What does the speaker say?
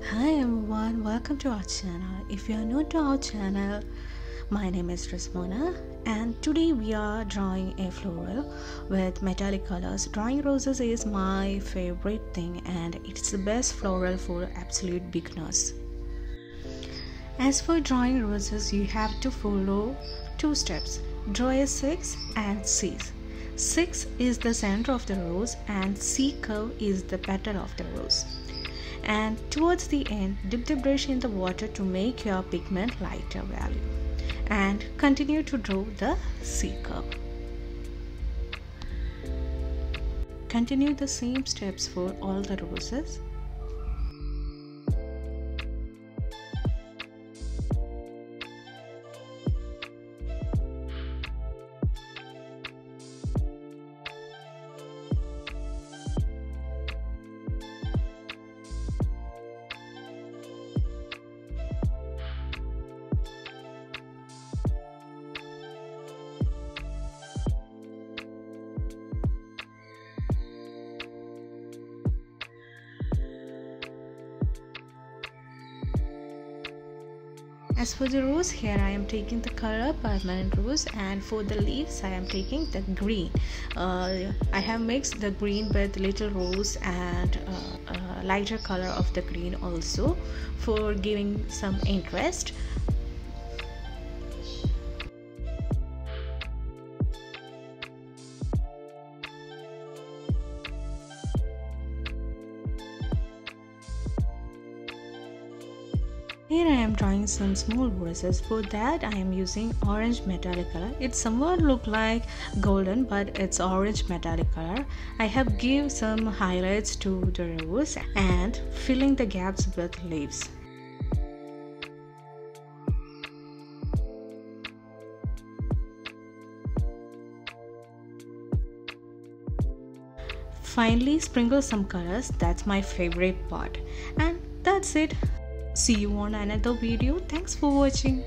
Hi everyone, welcome to our channel. If you are new to our channel, my name is Rizvana and today we are drawing a floral with metallic colors. Drawing roses is my favorite thing and it's the best floral for absolute beginners. As for drawing roses, you have to follow two steps. Draw a 6 and C. 6 is the center of the rose and C curve is the petal of the rose. And towards the end, dip the brush in the water to make your pigment lighter value and continue to draw the C curve. Continue the same steps for all the roses. As for the rose, here I am taking the color permanent rose, and for the leaves I am taking the green. I have mixed the green with little rose and lighter color of the green also for giving some interest. Here I am drawing some small roses. For that I am using orange metallic color. It somewhat look like golden but it's orange metallic color. I have give some highlights to the rose and filling the gaps with leaves. Finally sprinkle some colors. That's my favorite part. And that's it. See you on another video. Thanks for watching.